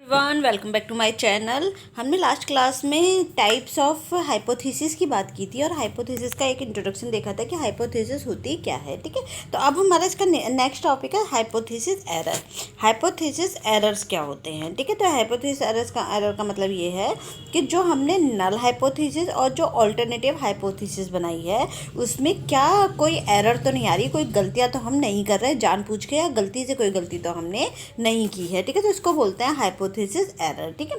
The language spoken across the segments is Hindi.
One welcome back to my channel. हमने लास्ट क्लास में टाइप्स ऑफ हाइपोथेसिस की बात की थी और हाइपोथेसिस का एक इंट्रोडक्शन देखा था कि हाइपोथेसिस होती क्या है। ठीक है, तो अब हमारा इसका नेक्स्ट टॉपिक है हाइपोथेसिस एरर। हाइपोथेसिस एरर्स क्या होते हैं? ठीक है, तो हाइपोथेसिस एरर का मतलब ये है कि जो हमने नल हाइपोथेसिस और जो ऑल्टरनेटिव हाइपोथेसिस बनाई है उसमें क्या कोई एरर तो नहीं आ रही, कोई गलतियाँ तो हम नहीं कर रहे जानबूझ के, या गलती से कोई गलती तो हमने नहीं की है। ठीक है, तो इसको बोलते हैं हाइपोथेसिस एरर। ठीक है,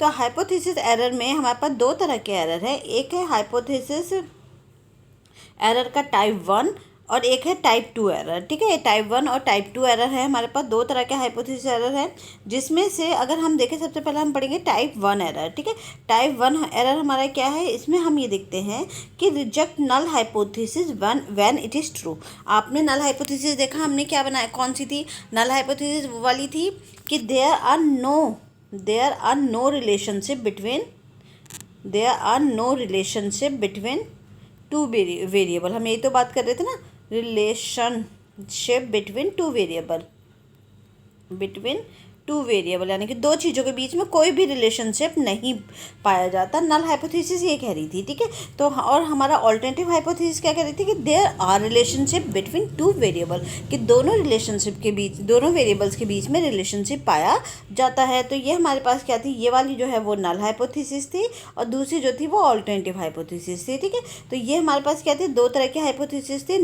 तो हाइपोथेसिस एरर में हमारे पास दो तरह के एरर है। एक है हाइपोथेसिस एरर का टाइप 1 और एक है टाइप 2 एरर। ठीक है, टाइप 1 और टाइप 2 एरर है। हमारे पास दो तरह के हाइपोथेसिस एरर है, जिसमें से अगर हम देखें सबसे पहले हम पढ़ेंगे टाइप 1 एरर। ठीक है, टाइप 1 एरर हमारा क्या है? इसमें हम ये देखते हैं कि reject null hypothesis when it is true. आपने नल हाइपोथेसिस देखा, हमने क्या बनाया, कौन सी थी नल हाइपोथेसिस? वो वाली थी कि there are no relationship between two variable. हम यही तो बात कर रहे थे ना, रिलेशनशिप बिटवीन टू वेरिएबल, यानी कि दो चीज़ों के बीच में कोई भी रिलेशनशिप नहीं पाया जाता। नल हाइपोथेसिस ये कह रही थी। ठीक है, तो और हमारा ऑल्टरनेटिव हाइपोथेसिस क्या कह रही थी कि there are relationship between two variable, कि दोनों रिलेशनशिप के बीच, दोनों वेरिएबल्स के बीच में रिलेशनशिप पाया जाता है। तो ये हमारे पास क्या थी? ये वाली जो है वो नल हाइपोथेसिस थी और दूसरी जो थी वो ऑल्टरनेटिव हाइपोथेसिस थी। ठीक है, तो ये हमारे पास क्या थी? दो तरह की हाइपोथेसिस थी,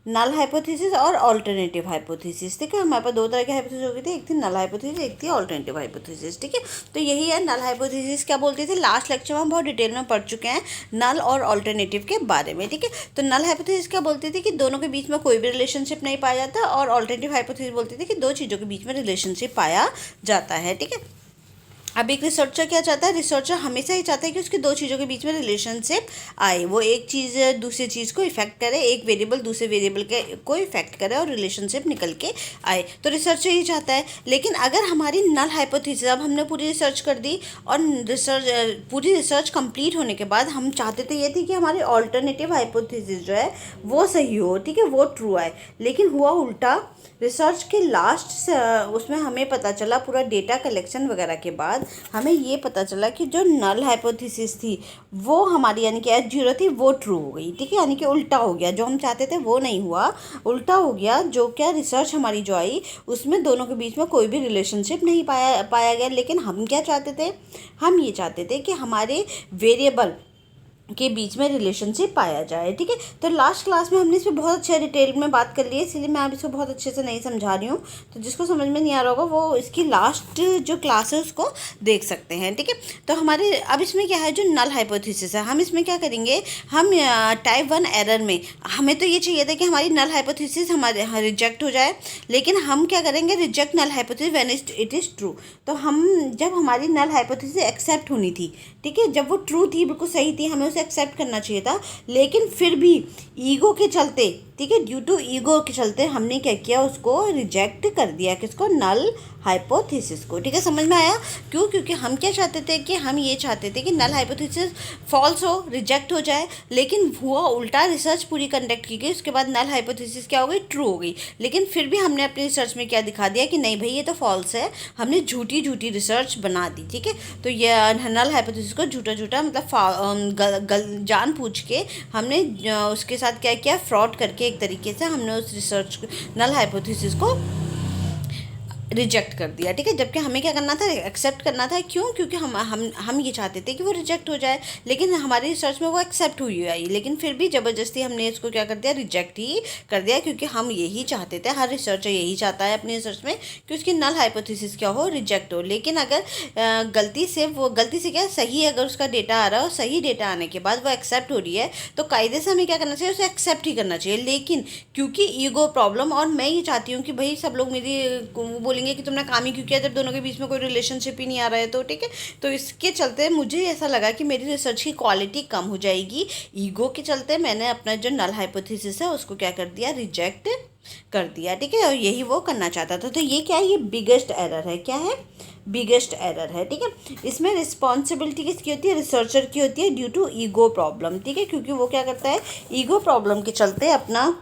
नल हाइपोथेसिस और ऑल्टरनेटिव हाइपोथेसिस। ठीक है, हमारे पास दो तरह की हाइपोथेसिस हो गई थी, एक थी नल हाइपोथेसिस, एक थी ऑल्टरनेटिव हाइपोथेसिस। ठीक है, तो यही है नल हाइपोथेसिस क्या बोलती थी। लास्ट लेक्चर में हम बहुत डिटेल में पढ़ चुके हैं नल और ऑल्टरनेटिव के बारे में। ठीक है, तो नल हाइपोथेसिस क्या बोलती थी कि दोनों के बीच में कोई भी रिलेशनशिप नहीं पाया जाता, और ऑल्टरनेटिव हाइपोथेसिस बोलती थी कि दो चीज़ों के बीच में रिलेशनशिप पाया जाता है। ठीक है, अब एक रिसर्चर क्या चाहता है? रिसर्चर हमेशा ही चाहता है कि उसकी दो चीज़ों के बीच में रिलेशनशिप आए, वो एक चीज़ दूसरी चीज़ को इफेक्ट करे, एक वेरिएबल दूसरे वेरिएबल के को इफेक्ट करे और रिलेशनशिप निकल के आए। तो रिसर्चर ही चाहता है। लेकिन अगर हमारी नल हाइपोथेसिस, अब हमने पूरी रिसर्च कर दी और पूरी रिसर्च कंप्लीट होने के बाद हम चाहते तो ये थी कि हमारी ऑल्टरनेटिव हाइपोथेसिस जो है वो सही हो, ठीक है, वो ट्रू आए। लेकिन हुआ उल्टा। रिसर्च के लास्ट उसमें हमें पता चला, पूरा डेटा कलेक्शन वगैरह के बाद हमें ये पता चला कि जो नल हाइपोथेसिस थी वो हमारी, यानी कि H0 थी, वो ट्रू हो गई। ठीक है, यानी कि उल्टा हो गया, जो हम चाहते थे वो नहीं हुआ, उल्टा हो गया। जो क्या रिसर्च हमारी जो आई उसमें दोनों के बीच में कोई भी रिलेशनशिप नहीं पाया गया। लेकिन हम क्या चाहते थे? हम ये चाहते थे कि हमारे वेरिएबल के बीच में रिलेशनशिप पाया जाए। ठीक है, तो लास्ट क्लास में हमने इस पर बहुत अच्छे डिटेल में बात कर ली है, इसलिए मैं अब इसको बहुत अच्छे से नहीं समझा रही हूँ। तो जिसको समझ में नहीं आ रहा होगा वो इसकी लास्ट जो क्लास है उसको देख सकते हैं। ठीक है, तो हमारे अब इसमें क्या है, जो नल हाइपोथेसिस है, हम इसमें क्या करेंगे? हम टाइप 1 एरर में हमें तो ये चाहिए था कि हमारी नल हाइपोथेसिस हमारे रिजेक्ट हो जाए, लेकिन हम क्या करेंगे? Reject null hypothesis when it is true. तो हम जब हमारी नल हाइपोथेसिस एक्सेप्ट होनी थी, ठीक है, जब वो ट्रू थी, बिल्कुल सही थी, हमें उसे एक्सेप्ट करना चाहिए था, लेकिन फिर भी ईगो के चलते, ठीक है, ड्यू टू ईगो के चलते हमने क्या किया? उसको रिजेक्ट कर दिया। किसको? नल हाइपोथेसिस को। ठीक है, समझ में आया? क्यों? क्योंकि हम क्या चाहते थे कि हम ये चाहते थे कि नल हाइपोथेसिस फॉल्स हो, रिजेक्ट हो जाए। लेकिन हुआ उल्टा, रिसर्च पूरी कंडक्ट की गई, उसके बाद नल हाइपोथेसिस क्या हो गई? ट्रू हो गई। लेकिन फिर भी हमने अपनी रिसर्च में क्या दिखा दिया कि नहीं भाई ये तो फॉल्स है, हमने झूठी रिसर्च बना दी। ठीक है, तो ये नल हाइपोथेसिस को झूठा मतलब जान पूछ के हमने उसके साथ क्या किया? फ्रॉड करके एक तरीके से हमने उस रिसर्च नल हाइपोथेसिस को रिजेक्ट कर दिया। ठीक है, जबकि हमें क्या करना था? एक्सेप्ट करना था। क्यों? क्योंकि हम ये चाहते थे कि वो रिजेक्ट हो जाए, लेकिन हमारी रिसर्च में वो एक्सेप्ट हुई आई, लेकिन फिर भी ज़बरदस्ती हमने इसको क्या कर दिया? रिजेक्ट ही कर दिया, क्योंकि हम यही चाहते थे, हर रिसर्चर यही चाहता है अपनी रिसर्च में कि उसकी नल हाइपोथेसिस क्या हो? रिजेक्ट हो। लेकिन अगर गलती से क्या सही, अगर उसका डेटा आ रहा है और सही डेटा आने के बाद वो एक्सेप्ट हो रही है, तो कायदे से हमें क्या करना चाहिए? उसे एक्सेप्ट ही करना चाहिए। लेकिन क्योंकि ईगो प्रॉब्लम, और मैं ये चाहती हूँ कि भाई सब लोग मेरी बोलेंगे कि तुमने काम ही क्यों किया जब दोनों के बीच में कोई रिलेशनशिप ही नहीं आ रहा है। तो ठीक है, तो इसके चलते मुझे ऐसा लगा कि मेरी रिसर्च की क्वालिटी कम हो जाएगी। ईगो के चलते मैंने अपना जो नल हाइपोथेसिस है उसको क्या कर दिया? रिजेक्ट कर दिया। ठीक है, और यही वो करना चाहता था। तो ये क्या है? ये बिगेस्ट एरर है। क्या है? बिगेस्ट एरर है। ठीक है, इसमें रिस्पॉन्सिबिलिटी किसकी होती है? रिसर्चर की होती है, ड्यू टू ईगो प्रॉब्लम। ठीक है, क्योंकि वो क्या करता है? ईगो प्रॉब्लम के चलते अपना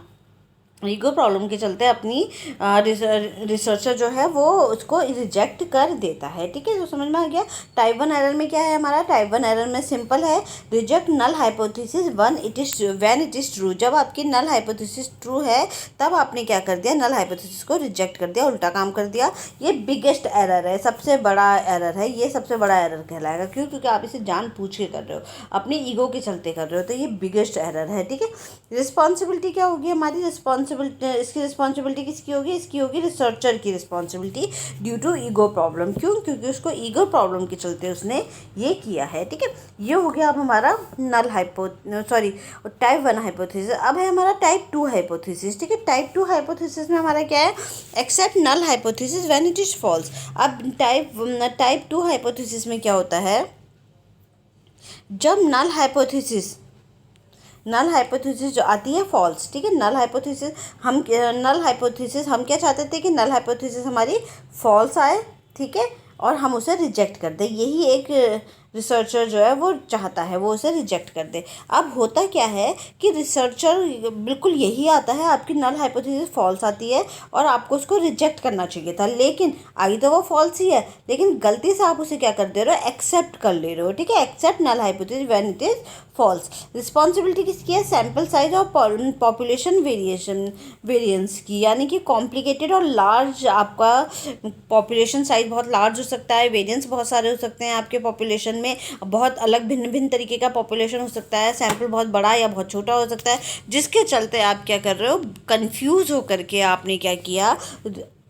ईगो प्रॉब्लम के चलते अपनी रिसर्चर जो है वो उसको रिजेक्ट कर देता है। ठीक है, तो समझ में आ गया। टाइप 1 एरर में क्या है हमारा, टाइप 1 एरर में सिंपल है, reject null hypothesis when it is true. जब आपकी नल हाइपोथेसिस ट्रू है तब आपने क्या कर दिया, नल हाइपोथेसिस को रिजेक्ट कर दिया, उल्टा काम कर दिया। ये बिगेस्ट एरर है, सबसे बड़ा एरर है, ये सबसे बड़ा एरर कहलाएगा। क्यों? क्योंकि आप इसे जान पूछ के कर रहे हो, अपनी ईगो के चलते कर रहे हो, तो ये बिगेस्ट एरर है। ठीक है, रिस्पॉन्सिबिलिटी क्या होगी हमारी, इसकी रिस्पॉन्सिबिलिटी किसकी होगी, इसकी होगी रिसर्चर की responsibility due to ego problem. क्यों? क्योंकि उसको ईगो प्रॉब्लम के चलते उसने ये किया है। ठीक है, ये हो गया अब हमारा टाइप 1 हाइपोथेसिस। अब है हमारा टाइप 2 हाइपोथेसिस। ठीक है, टाइप 2 हाइपोथेसिस में हमारा क्या है, accept null hypothesis when it is false. अब टाइप 2 हाइपोथेसिस में क्या होता है, जब नल हाइपोथेसिस जो आती है फॉल्स। ठीक है, नल हाइपोथेसिस हम क्या चाहते थे कि नल हाइपोथेसिस हमारी फॉल्स आए। ठीक है, और हम उसे रिजेक्ट कर दें, यही एक रिसर्चर जो है वो चाहता है, वो उसे रिजेक्ट कर दे। अब होता क्या है कि रिसर्चर बिल्कुल यही आता है, आपकी नल हाइपोथेसिस फॉल्स आती है और आपको उसको रिजेक्ट करना चाहिए था, लेकिन आई तो वो फॉल्स ही है, लेकिन गलती से आप उसे क्या कर दे रहे हो, एक्सेप्ट कर ले रहे हो। ठीक है, accept null hypothesis when it is false. Responsibility किसकी है, सैम्पल साइज और पॉपुलेशन वेरिएंस की, यानी कि कॉम्प्लिकेटेड और लार्ज, आपका पॉपुलेशन साइज बहुत लार्ज हो सकता है, वेरिएंस बहुत सारे हो सकते हैं आपके पॉपुलेशन में, बहुत अलग भिन्न भिन्न तरीके का पॉपुलेशन हो सकता है, सैंपल बहुत बड़ा या बहुत छोटा हो सकता है, जिसके चलते आप क्या कर रहे हो, कंफ्यूज होकर के आपने क्या किया,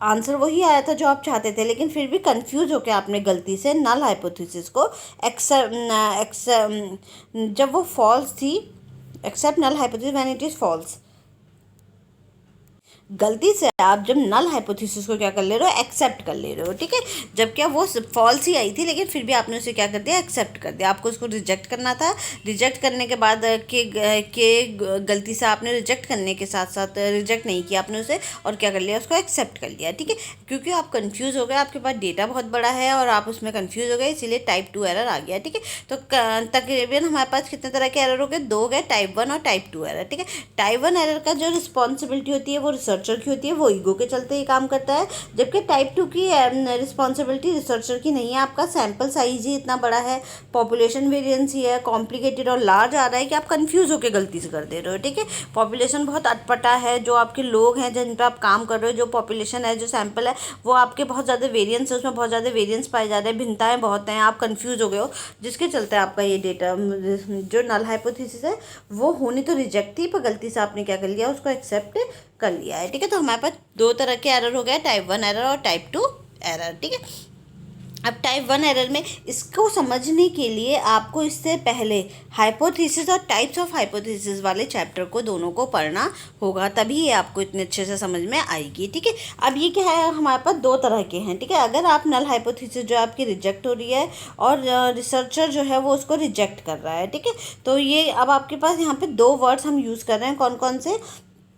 आंसर वही आया था जो आप चाहते थे, लेकिन फिर भी कंफ्यूज होकर आपने गलती से नल हाइपोथेसिस को जब वो फॉल्स थी, accept null hypothesis when it is false, गलती से आप जब नल हाइपोथेसिस को क्या कर ले रहे हो, एक्सेप्ट कर ले रहे हो। ठीक है, जब क्या वो फॉल्स ही आई थी, लेकिन फिर भी आपने उसे क्या कर दिया, एक्सेप्ट कर दिया। आपको उसको रिजेक्ट करना था, रिजेक्ट करने के बाद गलती से आपने रिजेक्ट करने के साथ साथ रिजेक्ट नहीं किया आपने उसे, और क्या कर लिया, उसको एक्सेप्ट कर लिया। ठीक है, क्योंकि आप कन्फ्यूज़ हो गए, आपके पास डेटा बहुत बड़ा है और आप उसमें कन्फ्यूज़ हो गए, इसीलिए टाइप 2 एरर आ गया। ठीक है, तो तकरीबन हमारे पास कितने तरह के एरर हो गए, 2 गए, टाइप 1 और टाइप 2 एरर। ठीक है, टाइप 1 एरर का जो रिस्पॉन्सिबिलिटी होती है वो रिसर्चर की होती है, वो ईगो के चलते ही काम करता है, जबकि टाइप 2 की रिस्पॉन्सिबिलिटी रिसर्चर की नहीं है। आपका सैंपल साइज ही इतना बड़ा है, पॉपुलेशन वेरिएंस ही है, कॉम्प्लिकेटेड और लार्ज आ रहा है कि आप कंफ्यूज होकर गलती से कर दे रहे हो। ठीक है, पॉपुलेशन बहुत अटपटा है, जो आपके लोग हैं जिन पर आप काम कर रहे हो, जो पॉपुलेशन है, जो सैंपल है, वो आपके बहुत ज़्यादा वेरियंस है, उसमें बहुत ज़्यादा वेरियंस पाए जा रहे हैं, भिन्नताएँ बहुत हैं, आप कंफ्यूज हो गए हो, जिसके चलते आपका ये डेटा जो नल हाइपोथेसिस है वो होनी तो रिजेक्ट थी, पर गलती से आपने क्या कर लिया, उसको एक्सेप्ट कर लिया है। ठीक है, तो हमारे पास 2 तरह के एरर हो गए, टाइप 1 एरर और टाइप 2 एरर। ठीक है, अब टाइप 1 एरर में इसको समझने के लिए आपको इससे पहले हाइपोथेसिस और टाइप्स ऑफ हाइपोथेसिस वाले चैप्टर को दोनों को पढ़ना होगा, तभी ये आपको इतने अच्छे से समझ में आएगी। ठीक है, अब ये क्या है, हमारे पास 2 तरह के हैं। ठीक है, अगर आप नल हाइपोथेसिस जो आपकी रिजेक्ट हो रही है और रिसर्चर जो है वो उसको रिजेक्ट कर रहा है, ठीक है, तो ये अब आपके पास यहाँ पे 2 वर्ड्स हम यूज़ कर रहे हैं, कौन कौन से,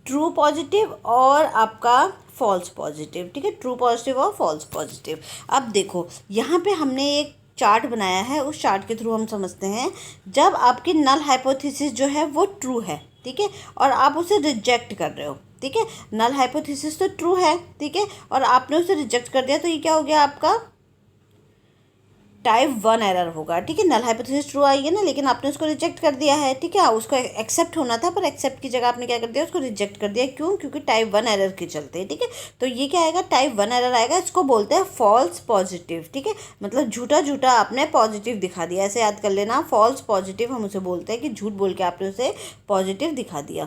ट्रू पॉजिटिव और आपका फॉल्स पॉजिटिव। ठीक है, ट्रू पॉजिटिव और फॉल्स पॉजिटिव। अब देखो यहाँ पे हमने एक चार्ट बनाया है, उस चार्ट के थ्रू हम समझते हैं, जब आपकी नल हाइपोथेसिस जो है वो ट्रू है, ठीक है, और आप उसे रिजेक्ट कर रहे हो। ठीक है, नल हाइपोथेसिस तो ट्रू है, ठीक है, और आपने उसे रिजेक्ट कर दिया, तो ये क्या हो गया, आपका टाइप 1 एरर होगा। ठीक है, नल हाइपोथेसिस ट्रू आई है ना, लेकिन आपने उसको रिजेक्ट कर दिया है। ठीक है, उसको एक्सेप्ट होना था, पर एक्सेप्ट की जगह आपने क्या कर दिया, उसको रिजेक्ट कर दिया। क्यों? क्योंकि टाइप 1 एरर के चलते। ठीक है, तो ये क्या आएगा, टाइप 1 एरर आएगा, इसको बोलते हैं फॉल्स पॉजिटिव। ठीक है, मतलब झूठा झूठा आपने पॉजिटिव दिखा दिया, ऐसे याद कर लेना, फॉल्स पॉजिटिव हम उसे बोलते हैं कि झूठ बोल के आपने उसे पॉजिटिव दिखा दिया।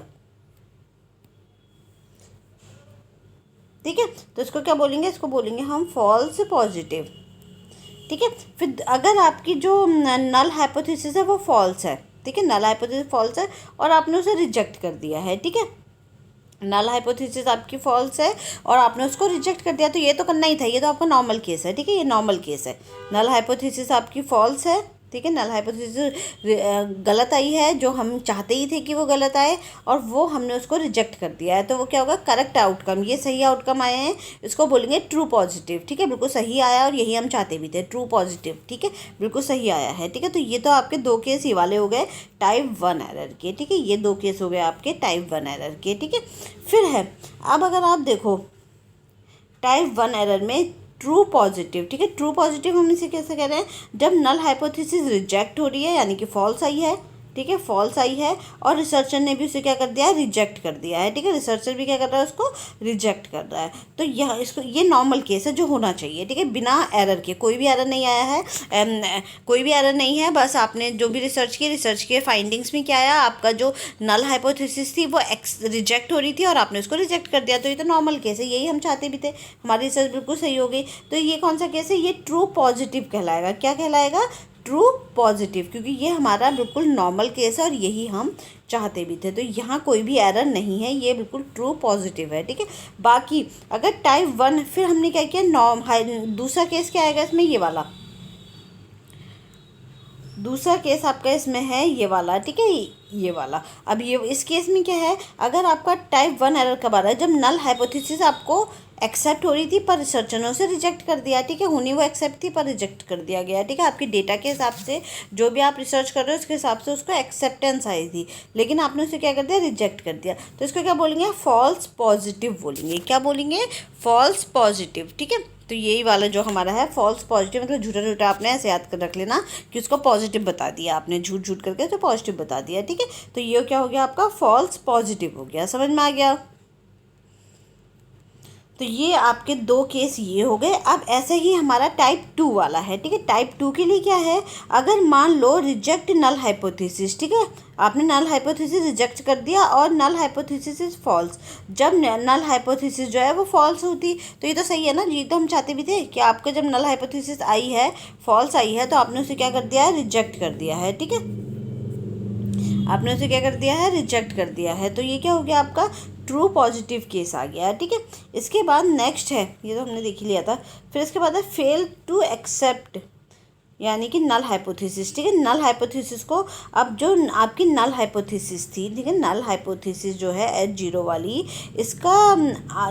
ठीक है, तो इसको क्या बोलेंगे, इसको बोलेंगे हम फॉल्स पॉजिटिव। ठीक है, फिर अगर आपकी जो नल हाइपोथेसिस है वो फॉल्स है, ठीक है, नल हाइपोथेसिस फॉल्स है और आपने उसे रिजेक्ट कर दिया है। ठीक है, नल हाइपोथेसिस आपकी फॉल्स है और आपने उसको रिजेक्ट कर दिया, तो ये तो करना ही था, ये तो आपका नॉर्मल केस है। ठीक है, ये नॉर्मल केस है, नल हाइपोथेसिस आपकी फॉल्स है ठीक है, नल हाइपोथेसिस गलत आई है, जो हम चाहते ही थे कि वो गलत आए, और वो हमने उसको रिजेक्ट कर दिया है, तो वो क्या होगा, करेक्ट आउटकम, ये सही आउटकम आए हैं, इसको बोलेंगे ट्रू पॉजिटिव। ठीक है, बिल्कुल सही आया और यही हम चाहते भी थे, ट्रू पॉजिटिव। ठीक है, बिल्कुल सही आया है। ठीक है, तो ये तो आपके दो केस ये वाले हो गए टाइप 1 एरर के। ठीक है, ये दो केस हो गए आपके टाइप 1 एरर के। ठीक है, फिर है, अब अगर आप देखो टाइप 1 एरर में ट्रू पॉजिटिव। ठीक है, ट्रू पॉजिटिव हम इसे कैसे कह रहे हैं, जब नल हाइपोथेसिस रिजेक्ट हो रही है, यानी कि फॉल्स आई है। ठीक है, फॉल्स आई है और रिसर्चर ने भी उसे क्या कर दिया है, रिजेक्ट कर दिया है। ठीक है, रिसर्चर भी क्या कर रहा है, उसको रिजेक्ट कर रहा है। तो यह इसको ये नॉर्मल केस है जो होना चाहिए। ठीक है, बिना एरर के, कोई भी एरर नहीं आया है, कोई भी एरर नहीं है, बस आपने जो भी रिसर्च के फाइंडिंग्स में क्या आया, आपका जो नल हाइपोथेसिस थी वो रिजेक्ट हो रही थी और आपने उसको रिजेक्ट कर दिया। तो ये तो नॉर्मल केस है, यही हम चाहते भी थे, हमारी रिसर्च बिल्कुल सही हो गई। तो ये कौन सा केस है, ये ट्रू पॉजिटिव कहलाएगा। क्या कहलाएगा, ट्रू पॉजिटिव, क्योंकि ये हमारा बिल्कुल नॉर्मल केस है और यही हम चाहते भी थे। तो यहाँ कोई भी एरर नहीं है, ये बिल्कुल ट्रू पॉजिटिव है। ठीक है, बाकी अगर टाइप 1, फिर हमने क्या किया, दूसरा केस क्या आएगा इसमें, ये वाला दूसरा केस आपका इसमें है ये वाला। ठीक है, ये वाला। अब ये इस केस में क्या है, अगर आपका टाइप 1 एरर कब आ रहा है, जब नल हाइपोथेसिस आपको एक्सेप्ट हो रही थी पर रिसर्चर ने उसे रिजेक्ट कर दिया। ठीक है, होनी वो एक्सेप्ट थी पर रिजेक्ट कर दिया गया। ठीक है, आपकी डेटा के हिसाब से जो भी आप रिसर्च कर रहे हो उसके हिसाब से उसको एक्सेप्टेंस आई थी, लेकिन आपने उसे क्या कर दिया, रिजेक्ट कर दिया। तो इसको क्या बोलेंगे, फॉल्स पॉजिटिव बोलेंगे। क्या बोलेंगे, फॉल्स पॉजिटिव। ठीक है, तो यही वाला जो हमारा है फॉल्स पॉजिटिव, मतलब झूठा झूठा आपने ऐसे याद कर रख लेना कि उसको पॉजिटिव बता दिया आपने, झूठ झूठ करके तो पॉजिटिव बता दिया। ठीक है, तो ये क्या हो गया, आपका फॉल्स पॉजिटिव हो गया। समझ में आ गया। तो ये आपके दो केस ये हो गए। अब ऐसे ही हमारा टाइप 2 वाला है। ठीक है, टाइप 2 के लिए क्या है, अगर मान लो रिजेक्ट नल हाइपोथेसिस। ठीक है, आपने नल हाइपोथेसिस रिजेक्ट कर दिया और नल हाइपोथेसिस इज फॉल्स। जब नल हाइपोथेसिस जो है वो फॉल्स होती, तो ये तो सही है ना, ये तो हम चाहते भी थे कि आपको जब नल हाइपोथेसिस आई है, फॉल्स आई है, तो आपने उसे क्या कर दिया है, रिजेक्ट कर दिया है। ठीक है, आपने उसे क्या कर दिया है, रिजेक्ट कर दिया है। तो ये क्या हो गया, आपका ट्रू पॉजिटिव केस आ गया। ठीक है, इसके बाद नेक्स्ट है, ये तो हमने देख ही लिया था। फिर इसके बाद है फेल टू एक्सेप्ट, यानी कि नल हाइपोथेसिस। ठीक है, नल हाइपोथेसिस को, अब जो आपकी नल हाइपोथेसिस थी, ठीक है, नल हाइपोथेसिस जो है H0 वाली, इसका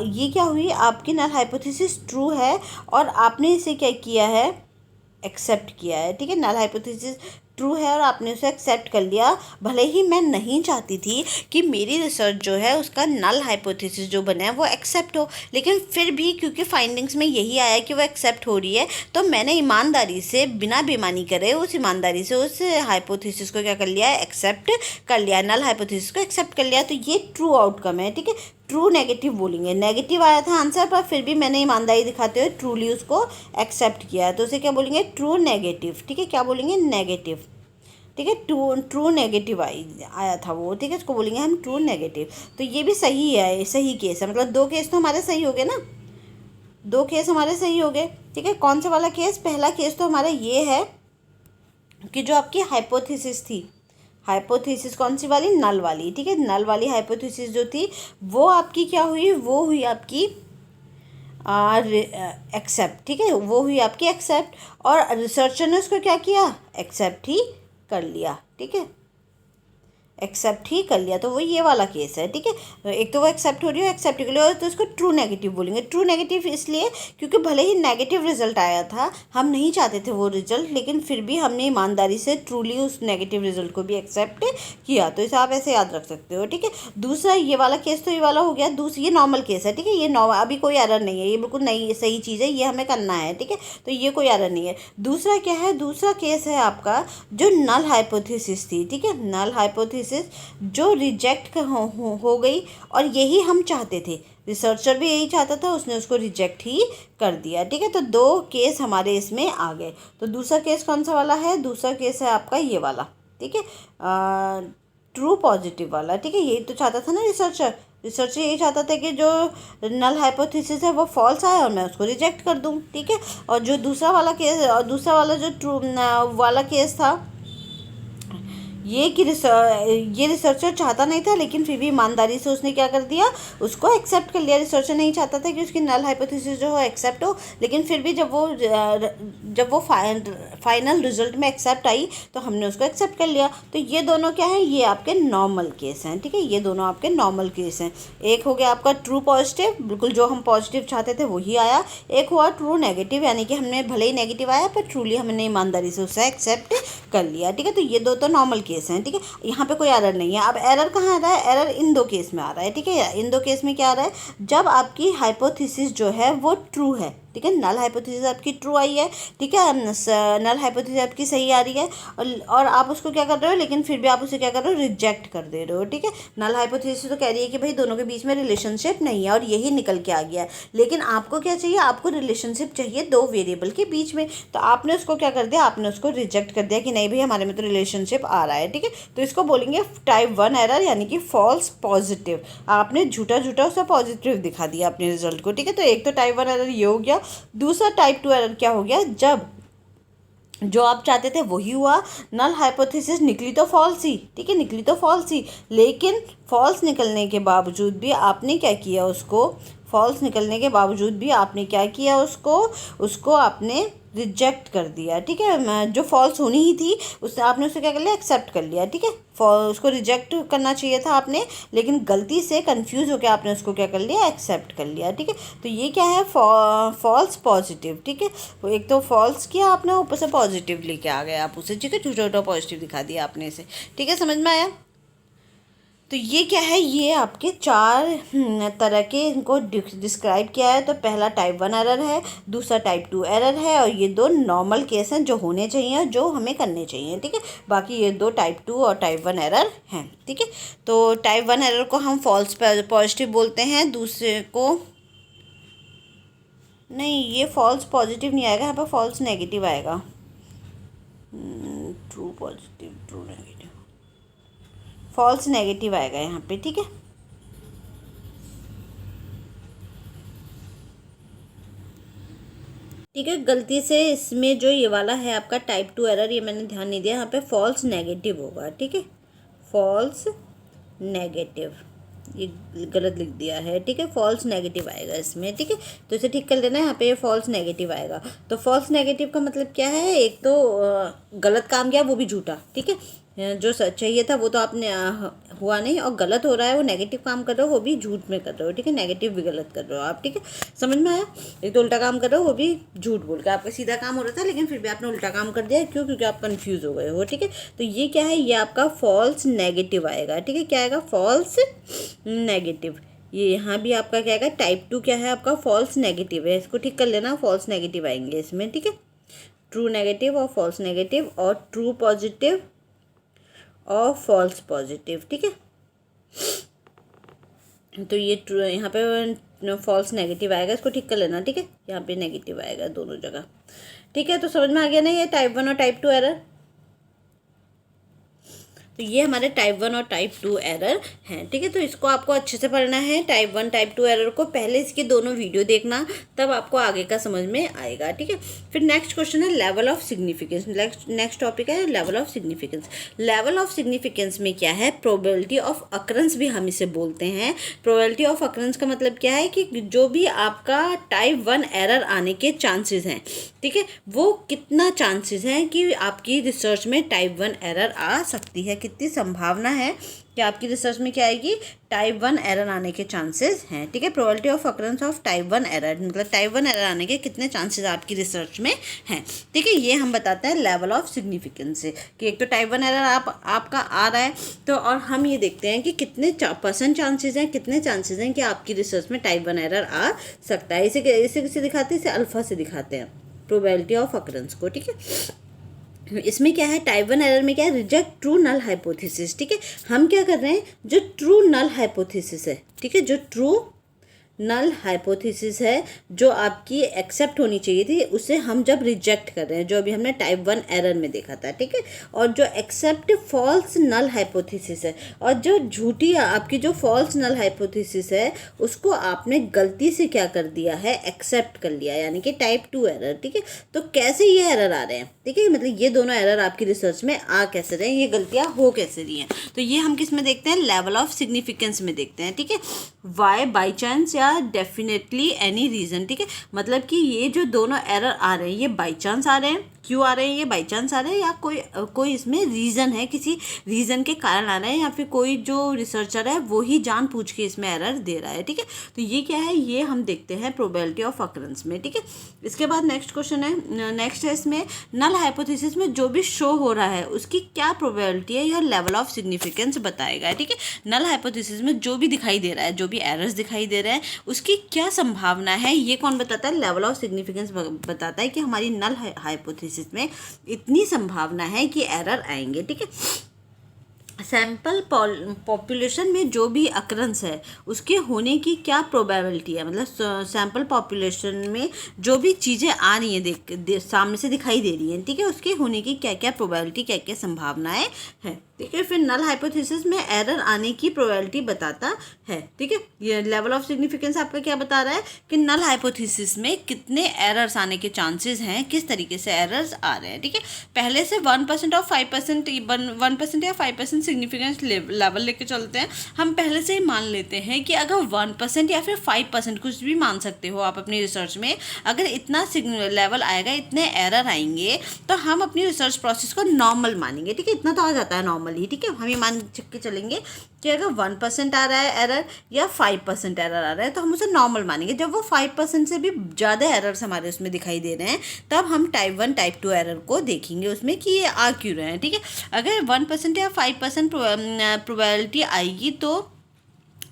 ये क्या हुई, आपकी नल हाइपोथेसिस ट्रू है और आपने इसे क्या किया है, एक्सेप्ट किया है। ठीक है, नल हाइपोथेसिस ट्रू है और आपने उसे एक्सेप्ट कर लिया। भले ही मैं नहीं चाहती थी कि मेरी रिसर्च जो है उसका नल हाइपोथेसिस जो बना है वो एक्सेप्ट हो, लेकिन फिर भी क्योंकि फाइंडिंग्स में यही आया कि वो एक्सेप्ट हो रही है, तो मैंने ईमानदारी से, बिना बेईमानी करे, उस ईमानदारी से उस हाइपोथेसिस को क्या कर लिया है, एक्सेप्ट कर लिया, नल हाइपोथेसिस को एक्सेप्ट कर लिया। तो ये ट्रू आउटकम है। ठीक है, ट्रू नेगेटिव बोलेंगे, नेगेटिव आया था आंसर पर फिर भी मैंने ईमानदारी दिखाते हुए ट्रूली उसको एक्सेप्ट किया है, तो उसे क्या बोलेंगे, ट्रू नेगेटिव। ठीक है, क्या बोलेंगे, नेगेटिव। ठीक है, ट्रू नेगेटिव आया था वो। ठीक है, इसको बोलेंगे हम ट्रू नेगेटिव। तो ये भी सही है, सही केस है, मतलब दो केस तो हमारे सही हो गए ना, दो केस हमारे सही हो गए। ठीक है, कौन सा वाला केस, पहला केस तो हमारा ये है कि जो आपकी हाइपोथेसिस थी, हाइपोथेसिस कौन सी वाली, नल वाली। ठीक है, नल वाली हाइपोथेसिस जो थी वो आपकी क्या हुई, वो हुई आपकी एक्सेप्ट। ठीक है, वो हुई आपकी एक्सेप्ट और रिसर्चर ने उसको क्या किया, एक्सेप्ट ही कर लिया। ठीक है, एक्सेप्ट ही कर लिया, तो वो ये वाला केस है। ठीक है, एक तो वो एक्सेप्ट हो रही है, एक्सेप्ट कर लिया, तो इसको ट्रू नेगेटिव बोलेंगे। ट्रू नेगेटिव इसलिए क्योंकि भले ही नेगेटिव रिजल्ट आया था, हम नहीं चाहते थे वो रिजल्ट, लेकिन फिर भी हमने ईमानदारी से ट्रूली उस नेगेटिव रिजल्ट को भी एक्सेप्ट किया। तो इसे आप ऐसे याद रख सकते हो। ठीक है, दूसरा ये वाला केस तो ये वाला हो गया, दूसरी ये नॉर्मल केस है। ठीक है, ये अभी कोई एरर नहीं है, ये बिल्कुल नई सही चीज़ है, ये हमें करना है। ठीक है, तो ये कोई एरर नहीं है। दूसरा क्या है, दूसरा केस है आपका जो नल हाइपोथेसिस थी। ठीक है, नल हाइपोथेसिस जो रिजेक्ट हो गई और यही हम चाहते थे, रिसर्चर भी यही चाहता था, उसने उसको रिजेक्ट ही कर दिया। ठीक है, तो दो केस हमारे इसमें आ गए। तो दूसरा केस कौन सा वाला है, दूसरा केस है आपका ये वाला। ठीक है, ट्रू पॉजिटिव वाला। ठीक है, यही तो चाहता था ना रिसर्चर, रिसर्चर यही चाहता था कि जो नल हाइपोथेसिस है वो फॉल्स आए और मैं उसको रिजेक्ट कर दूं। ठीक है, और जो दूसरा वाला केस, और दूसरा वाला जो ट्रू वाला केस था, ये रिसर्चर चाहता नहीं था, लेकिन फिर भी ईमानदारी से उसने क्या कर दिया, उसको एक्सेप्ट कर लिया। रिसर्चर नहीं चाहता था कि उसकी नल हाइपोथेसिस जो हो एक्सेप्ट हो, लेकिन फिर भी जब वो फाइनल रिजल्ट में एक्सेप्ट आई तो हमने उसको एक्सेप्ट कर लिया। तो ये दोनों क्या है, ये आपके नॉर्मल केस हैं, ठीक है, ये दोनों आपके नॉर्मल केस हैं। एक हो गया आपका ट्रू पॉजिटिव, बिल्कुल जो हम पॉजिटिव चाहते थे वही आया। एक हुआ ट्रू नेगेटिव, यानी कि हमने भले ही नेगेटिव आया पर ट्रूली हमने ईमानदारी से उसे एक्सेप्ट कर लिया, ठीक है। तो ये दो तो नॉर्मल केस हैं, ठीक है, यहाँ पे कोई एरर नहीं है। अब एरर कहाँ आ रहा है, एरर इन दो केस में आ रहा है, ठीक है। इन दो केस में क्या आ रहा है, जब आपकी हाइपोथेसिस जो है वो ट्रू है, ठीक है, नल हाइपोथेसिस आपकी ट्रू आई है, ठीक है, नल हाइपोथेसिस आपकी सही आ रही है, और आप उसको क्या कर रहे हो, लेकिन फिर भी आप उसे क्या कर रहे हो, रिजेक्ट कर दे रहे हो, ठीक है। नल हाइपोथेसिस तो कह रही है कि भाई दोनों के बीच में रिलेशनशिप नहीं है, और यही निकल के आ गया है। लेकिन आपको क्या चाहिए, आपको रिलेशनशिप चाहिए दो वेरिएबल के बीच में, तो आपने उसको क्या कर दिया, आपने उसको रिजेक्ट कर दिया कि नहीं भाई हमारे में तो रिलेशनशिप आ रहा है, ठीक है। तो इसको बोलेंगे टाइप 1 एरर, यानी कि फॉल्स पॉजिटिव। आपने झूठा उसे पॉजिटिव दिखा दिया अपने रिजल्ट को, ठीक है। तो एक तो टाइप 1 एरर ये हो गया। दूसरा टाइप 2 एरर क्या हो गया, जब जो आप चाहते थे वही हुआ, नल हाइपोथेसिस निकली तो फॉल्स ही, ठीक है, निकली तो फॉल्स ही, लेकिन फॉल्स निकलने के बावजूद भी आपने क्या किया, उसको फॉल्स निकलने के बावजूद भी आपने क्या किया, उसको आपने रिजेक्ट कर दिया, ठीक है। जो फॉल्स होनी ही थी उससे आपने उसे क्या कर लिया, एक्सेप्ट कर लिया, ठीक है। उसको रिजेक्ट करना चाहिए था आपने, लेकिन गलती से कंफ्यूज होकर आपने उसको क्या कर लिया, एक्सेप्ट कर लिया, ठीक है। तो ये क्या है, फॉल्स पॉजिटिव, ठीक है। वो एक तो फॉल्स किया आपने, ऊपर से पॉजिटिव लेके आ गए आप उसे, ठीक है, छोटा पॉजिटिव दिखा दिया आपने इसे, ठीक है, समझ में आया। तो ये क्या है, ये आपके चार तरह के इनको डिस्क्राइब किया है। तो पहला टाइप 1 एरर है, दूसरा टाइप 2 एरर है, और ये दो नॉर्मल केस हैं जो होने चाहिए और जो हमें करने चाहिए, ठीक है। बाकी ये दो टाइप 2 और टाइप 1 एरर हैं, ठीक है। तो टाइप 1 एरर को हम फॉल्स पॉजिटिव बोलते हैं, दूसरे को नहीं, ये फॉल्स पॉजिटिव नहीं आएगा, यहाँ पर फॉल्स नेगेटिव आएगा। True positive, true negative, false negative आएगा यहाँ पे, ठीक है। ठीक है, गलती से इसमें जो ये वाला है आपका टाइप 2 एरर, ये मैंने ध्यान नहीं दिया, यहाँ पे फॉल्स नेगेटिव होगा, ठीक है, फॉल्स नेगेटिव, ये गलत लिख दिया है, ठीक है, फॉल्स नेगेटिव आएगा इसमें, ठीक है। तो इसे ठीक कर लेना है, यहाँ पे ये फॉल्स नेगेटिव आएगा। तो फॉल्स नेगेटिव का मतलब क्या है, एक तो गलत काम किया वो भी झूठा, ठीक है, जो सच चाहिए था वो तो आपने हुआ नहीं, और गलत हो रहा है, वो नेगेटिव काम कर रहे हो वो भी झूठ में कर रहे हो, ठीक है, नेगेटिव भी गलत कर रहे हो आप, ठीक है, समझ में आया। एक तो उल्टा काम कर रहे हो, वो भी झूठ बोल के, आपका सीधा काम हो रहा था लेकिन फिर भी आपने उल्टा काम कर दिया, क्यों, क्योंकि आप कंफ्यूज हो गए हो, ठीक है। तो ये क्या है, ये आपका फॉल्स नेगेटिव आएगा, ठीक है, क्या आएगा, फॉल्स नेगेटिव। ये यहाँ भी आपका क्या आएगा, टाइप 2 क्या है आपका, फॉल्स नेगेटिव है, इसको ठीक कर लेना, फॉल्स नेगेटिव आएंगे इसमें, ठीक है। ट्रू नेगेटिव और फॉल्स नेगेटिव, और ट्रू पॉजिटिव और फॉल्स पॉजिटिव, ठीक है। तो ये ट्रू, यहाँ पे फॉल्स नेगेटिव आएगा, इसको ठीक कर लेना, ठीक है, यहाँ पे नेगेटिव आएगा दोनों जगह, ठीक है। तो समझ में आ गया ना ये टाइप 1 और टाइप 2 एरर। तो ये हमारे टाइप 1 और टाइप 2 एरर हैं, ठीक है। तो इसको आपको अच्छे से पढ़ना है, टाइप 1 टाइप 2 एरर को, पहले इसके दोनों वीडियो देखना, तब आपको आगे का समझ में आएगा, ठीक है। फिर नेक्स्ट क्वेश्चन है level of significance. Next topic है level of significance. Level of significance में क्या है, प्रोबेबिलिटी ऑफ अकरेंस भी हम इसे बोलते हैं। प्रोबेबिलिटी ऑफ अकरेंस का मतलब क्या है कि जो भी आपका टाइप 1 एरर आने के चांसेस हैं, ठीक है, वो कितना चांसेस हैं कि आपकी रिसर्च में टाइप 1 एरर आ सकती है, कितनी संभावना है कि आपकी रिसर्च में क्या आएगी, टाइप 1 एरर आने के चांसेस हैं, ठीक है। Probability of occurrence of type 1 error, मतलब टाइप 1 एरर आने के कितने चांसेस आपकी रिसर्च में हैं, ठीक है। ये हम बताते हैं लेवल ऑफ सिग्निफिकेंस से, कि एक तो टाइप 1 एरर आपका आ रहा है, तो और हम ये देखते हैं कि कितने % चांसेस हैं, कितने चांसेस हैं कि आपकी रिसर्च में टाइप 1 एरर आ सकता है। इसे किसे दिखाते हैं, इसे अल्फा से दिखाते हैं, प्रोबेबिलिटी ऑफ अकरेंस को, ठीक है। इसमें क्या है, टाइप 1 एरर में क्या है, रिजेक्ट ट्रू नल हाइपोथेसिस, ठीक है। हम क्या कर रहे हैं, जो ट्रू नल हाइपोथेसिस है, ठीक है, जो ट्रू नल हाइपोथेसिस है जो आपकी एक्सेप्ट होनी चाहिए थी, उसे हम जब रिजेक्ट कर रहे हैं, जो अभी हमने टाइप 1 एरर में देखा था, ठीक है। और जो एक्सेप्ट फॉल्स नल हाइपोथेसिस है, और जो झूठी आपकी जो फॉल्स नल हाइपोथेसिस है उसको आपने गलती से क्या कर दिया है, एक्सेप्ट कर लिया, यानी कि टाइप 2 एरर, ठीक है। तो कैसे ये एरर आ रहे हैं, ठीक है, मतलब ये दोनों एरर आपकी रिसर्च में आ कैसे रहे हैं, ये गलतियां हो कैसे रही हैं, तो ये हम किस में देखते हैं, लेवल ऑफ सिग्निफिकेंस में देखते हैं, ठीक है। वाई बाई चांस या डेफिनेटली एनी रीज़न, ठीक है, मतलब कि ये जो दोनों एरर आ रहे हैं ये बाई चांस आ रहे हैं, क्यों आ रहे हैं, ये बाई चांस आ रहे हैं, या कोई इसमें रीज़न है, किसी रीज़न के कारण आ रहे हैं, या फिर कोई जो रिसर्चर है वो ही जानबूझ के इसमें एरर दे रहा है, ठीक है। तो ये क्या है, ये हम देखते हैं प्रोबेबिलिटी ऑफ अकरेंस में, ठीक है। इसके बाद नेक्स्ट क्वेश्चन है, नेक्स्ट है इसमें नल हाइपोथेसिस में जो भी शो हो रहा है उसकी क्या प्रोबेबिलिटी है, या लेवल ऑफ सिग्निफिकेंस बताएगा, ठीक है। नल हाइपोथेसिस में जो भी दिखाई दे रहा है, जो भी एरर्स दिखाई दे रहे हैं उसकी क्या संभावना है, ये कौन बताता है, लेवल ऑफ सिग्निफिकेंस बताता है कि हमारी नल हाइपोथेसिस में इतनी संभावना है कि एरर आएंगे, ठीक है। सैंपल पॉपुलेशन में जो भी अकरेंस है उसके होने की क्या प्रोबेबिलिटी है, मतलब सैंपल पॉपुलेशन में जो भी चीज़ें आ रही हैं, सामने से दिखाई दे रही हैं, ठीक है, उसके होने की क्या क्या प्रोबेबिलिटी, क्या क्या संभावनाएं हैं, ठीक है। फिर नल हाइपोथेसिस में एरर आने की प्रोबेबिलिटी बताता है, ठीक है। ये लेवल ऑफ सिग्निफिकेंस आपका क्या बता रहा है कि नल हाइपोथेसिस में कितने एरर्स आने के चांसेस हैं, किस तरीके से एरर्स आ रहे हैं, ठीक है। पहले से 1% और 5%, 1% या 5% सिग्निफिकेंस लेवल लेके चलते हैं। हम पहले से ही मान लेते हैं कि अगर 1% या फिर 5%, कुछ भी मान सकते हो आप अपनी रिसर्च में, अगर इतना लेवल आएगा, इतने एरर आएंगे, तो हम अपनी रिसर्च प्रोसेस को नॉर्मल मानेंगे, ठीक है। इतना तो आ जाता है नॉर्मली, ठीक है। हम ये मान के चलेंगे कि अगर 1% आ रहा है एरर या 5% एरर आ रहा है तो हम उसे नॉर्मल मानेंगे। जब वो 5% से भी ज़्यादा एरर्स हमारे उसमें दिखाई दे रहे हैं तब हम टाइप 1 टाइप 2 एरर को देखेंगे उसमें कि ये आ क्यों रहे हैं, ठीक है। अगर 1% या 5% प्रोबेबिलिटी आएगी तो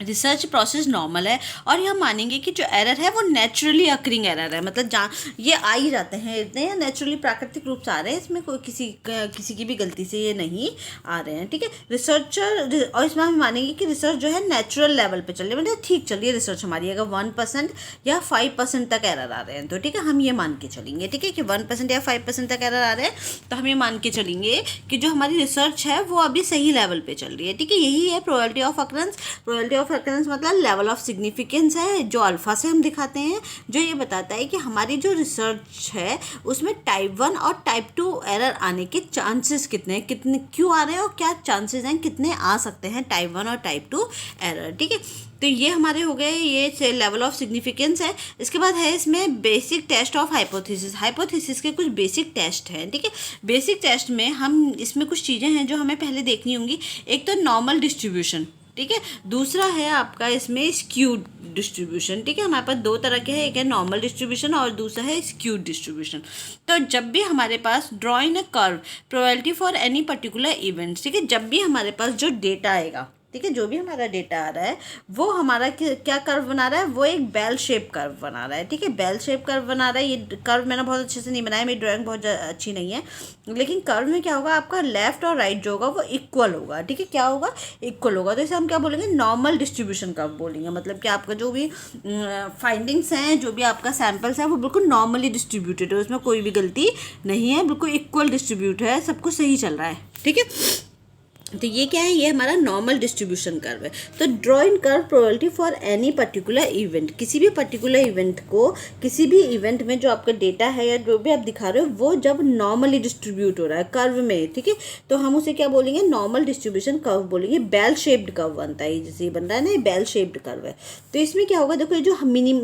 रिसर्च प्रोसेस नॉर्मल है, और यह मानेंगे कि जो एरर है वो नेचुरली अकरिंग एरर है, मतलब जहाँ ये आ ही जाते हैं इतने, या नेचुरली प्राकृतिक रूप से आ रहे हैं, इसमें कोई किसी की भी गलती से ये नहीं आ रहे हैं, ठीक है। रिसर्चर, और इसमें हम मानेंगे कि रिसर्च जो है नेचुरल लेवल पे चल रही है, मतलब ठीक चल रही है रिसर्च हमारी। अगर 1% या 5% तक एरर आ रहे हैं तो ठीक है, हम ये मान के चलेंगे, ठीक है, कि 1% या 5% तक एरर आ रहे हैं तो हम ये मान के चलेंगे कि जो हमारी रिसर्च है वो अभी सही लेवल पे चल रही है, ठीक है। यही है probability of occurrence. Probability of occurrence मतलब लेवल ऑफ सिग्निफिकेंस है, जो अल्फा से हम दिखाते हैं, जो ये बताता है कि हमारी जो रिसर्च है उसमें टाइप 1 और टाइप 2 एरर आने के चांसेस कितने क्यों आ रहे हैं, और क्या चांसेस हैं, कितने आ सकते हैं टाइप 1 और टाइप 2 एरर, ठीक है। तो ये हमारे हो गए, ये लेवल ऑफ सिग्निफिकेंस है। इसके बाद है इसमें basic test of hypothesis. Hypothesis के कुछ बेसिक टेस्ट हैं, ठीक है। बेसिक टेस्ट में हम इसमें कुछ चीज़ें हैं जो हमें पहले देखनी होंगी। एक तो नॉर्मल डिस्ट्रीब्यूशन, ठीक है। दूसरा है आपका इसमें स्क्यूड डिस्ट्रीब्यूशन, ठीक है। हमारे पास दो तरह के हैं, एक है नॉर्मल डिस्ट्रीब्यूशन और दूसरा है स्क्यूड डिस्ट्रीब्यूशन। तो जब भी हमारे पास drawing a curve probability for any particular event, ठीक है, जब भी हमारे पास जो डेटा आएगा, ठीक है, जो भी हमारा डेटा आ रहा है वो हमारा क्या कर्व बना रहा है, वो एक बेल शेप कर्व बना रहा है, ठीक है। बेल शेप कर्व बना रहा है। ये कर्व मैंने बहुत अच्छे से नहीं बनाया, मेरी ड्राइंग बहुत अच्छी नहीं है, लेकिन कर्व में क्या होगा, आपका लेफ्ट और राइट जो होगा वो इक्वल होगा, ठीक है। क्या होगा, इक्वल होगा। तो इसे हम क्या बोलेंगे, नॉर्मल डिस्ट्रीब्यूशन कर्व बोलेंगे। मतलब कि आपका जो भी फाइंडिंग्स हैं, जो भी आपका सैम्पल्स हैं, वो बिल्कुल नॉर्मली डिस्ट्रीब्यूटेड है, उसमें कोई भी गलती नहीं है, बिल्कुल इक्वल डिस्ट्रीब्यूट है, सब कुछ सही चल रहा है, ठीक है। तो ये क्या है, ये हमारा नॉर्मल डिस्ट्रीब्यूशन कर्व है। तो draw in curve probability for any particular event, किसी भी पर्टिकुलर इवेंट को, किसी भी इवेंट में जो आपका डेटा है या जो भी आप दिखा रहे हो वो जब नॉर्मली डिस्ट्रीब्यूट हो रहा है कर्व में, ठीक है, तो हम उसे क्या बोलेंगे, नॉर्मल डिस्ट्रीब्यूशन कर्व बोलेंगे। बेल शेप्ड कर्व बनता है, जैसे ये बन रहा है ना, ये बेल शेप्ड कर्व है। तो इसमें क्या होगा, देखो ये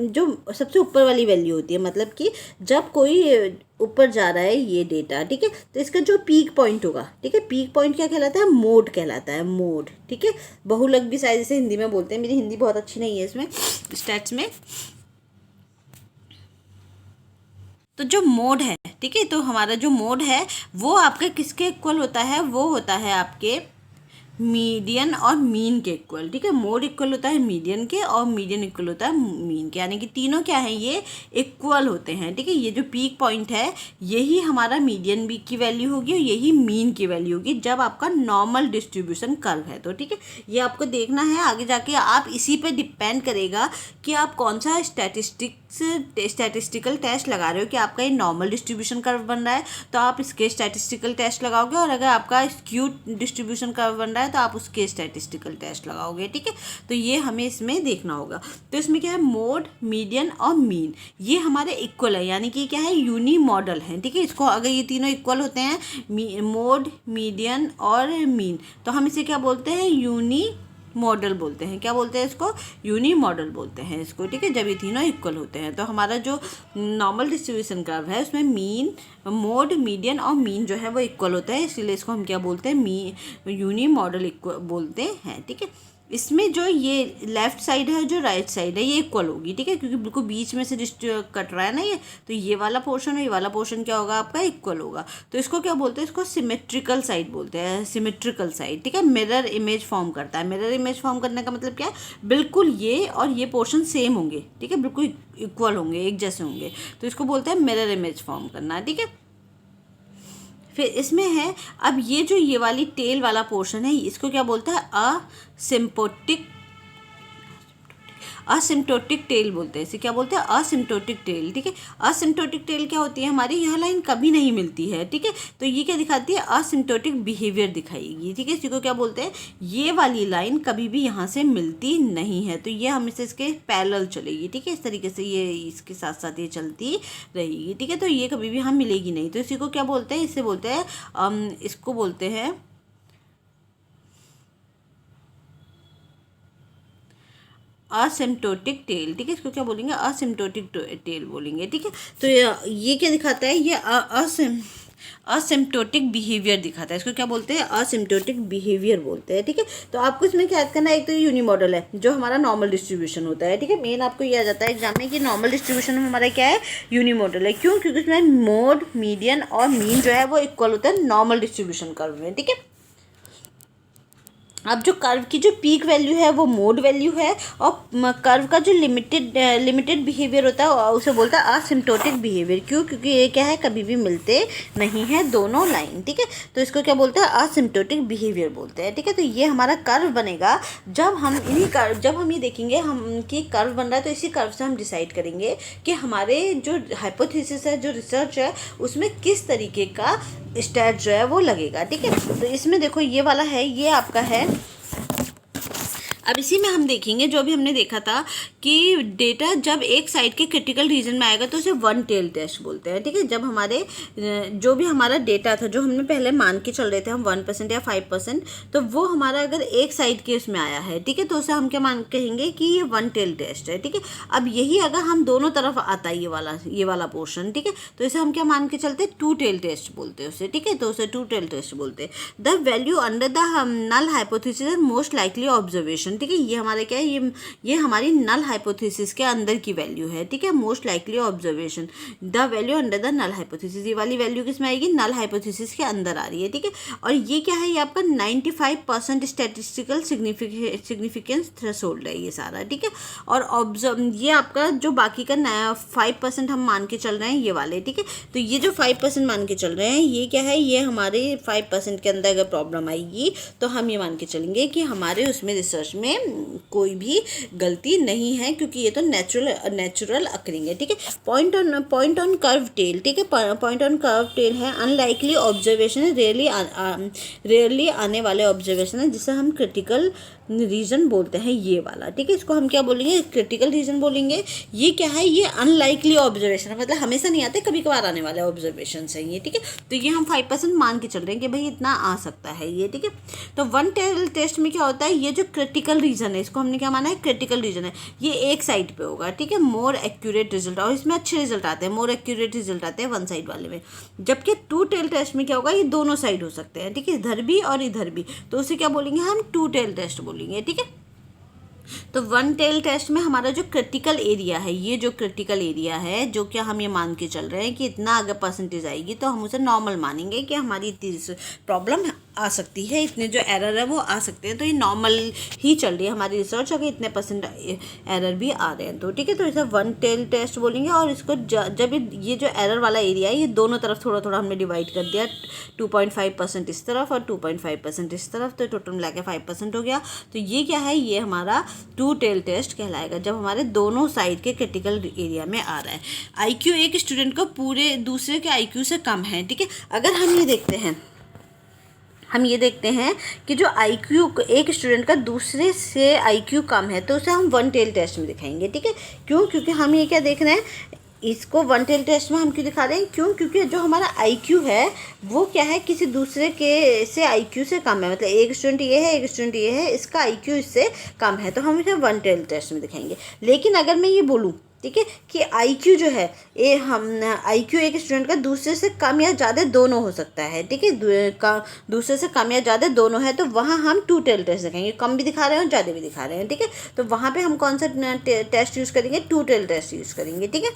जो सबसे ऊपर वाली वैल्यू होती है, मतलब कि जब कोई ऊपर जा रहा है ये डेटा, ठीक है, तो इसका जो पीक पॉइंट होगा, ठीक है, पीक पॉइंट क्या कहलाता है, मोड कहलाता है, मोड, ठीक है। बहुलक भी शायद इसे हिंदी में बोलते हैं, मेरी हिंदी बहुत अच्छी नहीं है इसमें स्टैट्स में। तो जो मोड है, ठीक है, तो हमारा जो मोड है वो आपके किसके इक्वल होता है, वो होता है आपके मीडियन और मीन के इक्वल, ठीक है। मोड इक्वल होता है मीडियन के और मीडियन इक्वल होता है मीन के, यानी कि तीनों क्या है, ये इक्वल होते हैं, ठीक है। ये जो पीक पॉइंट है यही हमारा मीडियन भी की वैल्यू होगी और यही मीन की वैल्यू होगी जब आपका नॉर्मल डिस्ट्रीब्यूशन कर्व है, तो ठीक है। ये आपको देखना है, आगे जाके आप इसी पे डिपेंड करेगा कि आप कौन सा स्टैटिस्टिकल टेस्ट लगा रहे हो, कि आपका ये नॉर्मल डिस्ट्रीब्यूशन कर्व बन रहा है तो आप इसके स्टैटिस्टिकल टेस्ट लगाओगे, और अगर आपका स्क्यू डिस्ट्रीब्यूशन कर्व बन रहा है तो आप उसके स्टैटिस्टिकल टेस्ट लगाओगे, ठीक है। तो ये हमें इसमें देखना होगा। तो इसमें क्या है, मोड, मीडियन और मीन ये हमारे इक्वल है, यानी कि क्या है, यूनी मॉडल है, ठीक है। इसको अगर ये तीनों इक्वल होते हैं, मोड, मीडियन और मीन, तो हम इसे क्या बोलते हैं, यूनी मॉडल बोलते हैं। क्या बोलते हैं इसको, यूनी मॉडल बोलते हैं इसको, ठीक है। जब ये तीनों इक्वल होते हैं तो हमारा जो नॉर्मल डिस्ट्रीब्यूशन कर्व है उसमें मीन, मोड, मीडियन और मीन जो है वो इक्वल होता है, इसलिए इसको हम क्या बोलते हैं, यूनी मॉडल इक्वल बोलते हैं, ठीक है। इसमें जो ये लेफ्ट साइड है, जो राइट साइड है, ये इक्वल होगी, ठीक है, क्योंकि बिल्कुल बीच में से कट रहा है ना ये, तो ये वाला पोर्शन और ये वाला पोर्शन क्या होगा आपका, इक्वल होगा। तो इसको क्या बोलते हैं, इसको सिमेट्रिकल साइड बोलते हैं, सिमेट्रिकल साइड, ठीक है। मिरर इमेज फॉर्म करता है। मिरर इमेज फॉर्म करने का मतलब क्या है, बिल्कुल ये और ये पोर्शन सेम होंगे, ठीक है, बिल्कुल इक्वल होंगे, एक जैसे होंगे, तो इसको बोलते हैं मिरर इमेज फॉर्म करना, ठीक है। फिर इसमें है, अब ये वाली टेल वाला पोर्शन है, इसको क्या बोलता है, असिम्प्टोटिक टेल बोलते हैं। इसे क्या बोलते हैं, असिम्प्टोटिक टेल, ठीक है। असिम्प्टोटिक टेल क्या होती है हमारी, यह लाइन कभी नहीं मिलती है, ठीक है। तो ये क्या दिखाती है, असिम्प्टोटिक बिहेवियर दिखाएगी, ठीक है। इसी को क्या बोलते हैं, ये वाली लाइन कभी भी यहाँ से मिलती नहीं है, तो ये हमेशा इसके पैरेलल चलेगी, ठीक है। इस तरीके से ये इसके साथ साथ ये चलती रहेगी, ठीक है। तो ये कभी भी हम मिलेगी नहीं, तो इसी को क्या बोलते हैं, इससे बोलते हैं, इसको बोलते हैं असिम्प्टोटिक टेल, ठीक है। इसको क्या बोलेंगे, असिम्प्टोटिक टेल बोलेंगे, ठीक है। तो ये क्या दिखाता है, ये असिम्प्टोटिक बिहेवियर दिखाता है। इसको क्या बोलते हैं, असिम्प्टोटिक बिहेवियर बोलते हैं, ठीक है। तो आपको इसमें क्या याद करना है, एक तो यूनी मॉडल है जो हमारा नॉर्मल डिस्ट्रीब्यूशन होता है, ठीक है। मेन आपको ये आ जाता है एग्जाम में कि नॉर्मल डिस्ट्रीब्यूशन में हमारा क्या है, यूनी मॉडल है। क्यों, क्योंकि उसमें मोड, मीडियन और मीन जो है वो इक्वल होता है नॉर्मल डिस्ट्रीब्यूशन कर्व में, ठीक है। अब जो कर्व की जो पीक वैल्यू है वो मोड वैल्यू है, और कर्व का जो लिमिटेड बिहेवियर होता है उसे बोलता है असिम्प्टोटिक बिहेवियर। क्यों, क्योंकि ये क्या है, कभी भी मिलते नहीं है दोनों लाइन, ठीक है। तो इसको क्या बोलते हैं, असिम्प्टोटिक बिहेवियर बोलते हैं, ठीक है। तो ये हमारा कर्व बनेगा जब हम ये देखेंगे हम कि कर्व बन रहा है, तो इसी कर्व से हम डिसाइड करेंगे कि हमारे जो हाइपोथेसिस है, जो रिसर्च है, उसमें किस तरीके का स्टैट जो है वो लगेगा, ठीक है। तो इसमें देखो ये वाला है, ये आपका है। अब इसी में हम देखेंगे जो अभी हमने देखा था कि डेटा जब एक साइड के क्रिटिकल रीजन में आएगा तो उसे वन टेल टेस्ट बोलते हैं, ठीक है। जब हमारे जो भी हमारा डेटा था, जो हमने पहले मान के चल रहे थे हम 1% या 5%, तो वो हमारा अगर एक साइड के उसमें आया है, ठीक है, तो उसे हम क्या कहेंगे कि ये वन टेल टेस्ट है, ठीक है। अब यही अगर हम दोनों तरफ आता है ये वाला पोर्शन, ठीक है, तो इसे हम क्या मान के चलते हैं, टू टेल टेस्ट बोलते हैं उसे, ठीक है। तो उसे टू टेल टेस्ट बोलते हैं। The value under the null hypothesis most likely observation, ठीक है। ये हमारे क्या है, ये हमारी नल हाइपोथेसिस के अंदर की वैल्यू है, ठीक है। Most likely observation, the value under the null hypothesis, ये वाली वैल्यू किसमें आएगी, नल हाइपोथेसिस के अंदर आ रही है, ठीक है। और ये क्या है, ये आपका 95% स्टैटिस्टिकल सिग्निफिकेंस थ्रेशोल्ड है ये सारा, ठीक है। और ये आपका जो बाकी का 5% हम मान के चल रहे हैं ये वाले, ठीक है। तो ये जो 5% मान के चल रहे हैं, ये क्या है, ये हमारे 5% के अंदर अगर प्रॉब्लम आएगी तो हम ये मान के चलेंगे कि हमारे उसमें रिसर्च में कोई भी गलती नहीं है, क्योंकि ये तो नेचुरल अकरिंग है, ठीक है। पॉइंट ऑन कर्व टेल, ठीक है। पॉइंट ऑन कर्व टेल है अनलाइकली ऑब्जर्वेशन, रेयरली आने वाले ऑब्जर्वेशन है, जिसे हम क्रिटिकल रीजन बोलते हैं, ये वाला, ठीक है। इसको हम क्या बोलेंगे, क्रिटिकल रीजन बोलेंगे। ये क्या है, ये अनलाइकली ऑब्जर्वेशन है, मतलब हमेशा नहीं आते, कभी कभार आने वाले ऑब्जर्वेशन है ये, ठीक है। तो ये हम 5% मान के चल रहे हैं कि भाई इतना आ सकता है ये, ठीक है। तो वन टेल टेस्ट में क्या होता है, ये जो क्रिटिकल रीजन है, इसको हमने क्या माना है, क्रिटिकल रीजन है, ये एक साइड पे होगा, ठीक है। मोर एक्यूरेट रिजल्ट, और इसमें अच्छे रिजल्ट आते हैं, मोर एक्यूरेट रिजल्ट आते हैं वन साइड वाले में। जबकि टू टेल टेस्ट में क्या होगा, ये दोनों साइड हो सकते हैं, ठीक है, इधर भी और इधर भी, तो उसे क्या बोलेंगे हम, टू टेल टेस्ट बोलेंगे, ठीक है। तो वन टेल टेस्ट में हमारा जो क्रिटिकल एरिया है, ये जो क्रिटिकल एरिया है, जो क्या हम ये मान के चल रहे हैं कि इतना अगर परसेंटेज आएगी तो हम उसे नॉर्मल मानेंगे कि हमारी इतनी प्रॉब्लम आ सकती है, इतने जो एरर है वो आ सकते हैं। तो ये नॉर्मल ही चल रही है हमारी रिसर्च, अगर इतने % एरर भी आ रहे हैं तो ठीक है। तो इसे वन टेल टेस्ट बोलेंगे। और इसको जब ये जो एरर वाला एरिया है ये दोनों तरफ थोड़ा थोड़ा हमने डिवाइड कर दिया, 2.5% इस तरफ और 2.5% इस तरफ, तो टोटल मिला के 5% हो गया। तो ये क्या है, ये हमारा टू टेल टेस्ट कहलाएगा जब हमारे दोनों साइड के क्रिटिकल एरिया में आ रहा है। IQ एक स्टूडेंट को पूरे दूसरे के IQ से कम है, ठीक है। अगर हम ये देखते हैं कि जो IQ एक स्टूडेंट का दूसरे से IQ कम है तो उसे हम वन टेल टेस्ट में दिखाएंगे, ठीक है। क्यों? क्योंकि हम ये क्या देख रहे हैं, इसको वन टेल टेस्ट में हम क्यों दिखा रहे हैं? क्यों? क्योंकि जो हमारा IQ है वो क्या है, किसी दूसरे के से IQ से कम है। मतलब एक स्टूडेंट ये है, एक स्टूडेंट ये है, इसका IQ इससे कम है, तो हम इसे वन टेल टेस्ट में दिखाएंगे। लेकिन अगर मैं ये बोलूँ, ठीक है, कि IQ जो है IQ एक स्टूडेंट का दूसरे से कम या ज़्यादा दोनों हो सकता है, ठीक है। दूसरे से कम या ज़्यादा दोनों है तो वहाँ हम टू टेल टेस्ट दिखाएंगे, कम भी दिखा रहे हैं और ज़्यादा भी दिखा रहे हैं, ठीक है। तो वहाँ पे हम कौन सा टेस्ट यूज़ करेंगे? टू टेल टेस्ट यूज़ करेंगे, ठीक है।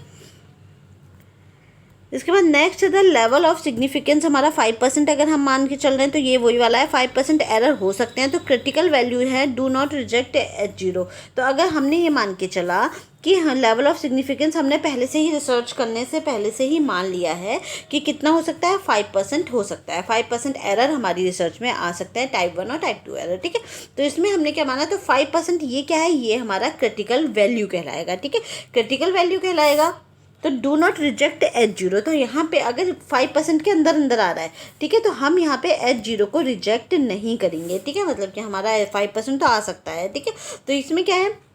इसके बाद next the level of significance हमारा 5% अगर हम मान के चल रहे हैं तो ये वही वाला है, 5% एरर हो सकते हैं। तो क्रिटिकल वैल्यू है डू नॉट रिजेक्ट H0। तो अगर हमने ये मान के चला कि हाँ लेवल ऑफ सिग्निफिकेंस हमने पहले से ही रिसर्च करने से पहले से ही मान लिया है कि कितना हो सकता है, 5% हो सकता है। 5% एरर हमारी रिसर्च में आ सकता है, टाइप 1 और टाइप 2 एरर, ठीक है। तो इसमें हमने क्या माना, तो 5% ये क्या है, ये हमारा क्रिटिकल वैल्यू कहलाएगा, ठीक है। क्रिटिकल वैल्यू कहलाएगा। तो डू नॉट रिजेक्ट H0, तो यहाँ पे अगर 5% के अंदर अंदर आ रहा है, ठीक है, तो हम यहाँ पे H0 को रिजेक्ट नहीं करेंगे, ठीक है। मतलब कि हमारा 5% तो आ सकता है, ठीक है। तो इसमें क्या है,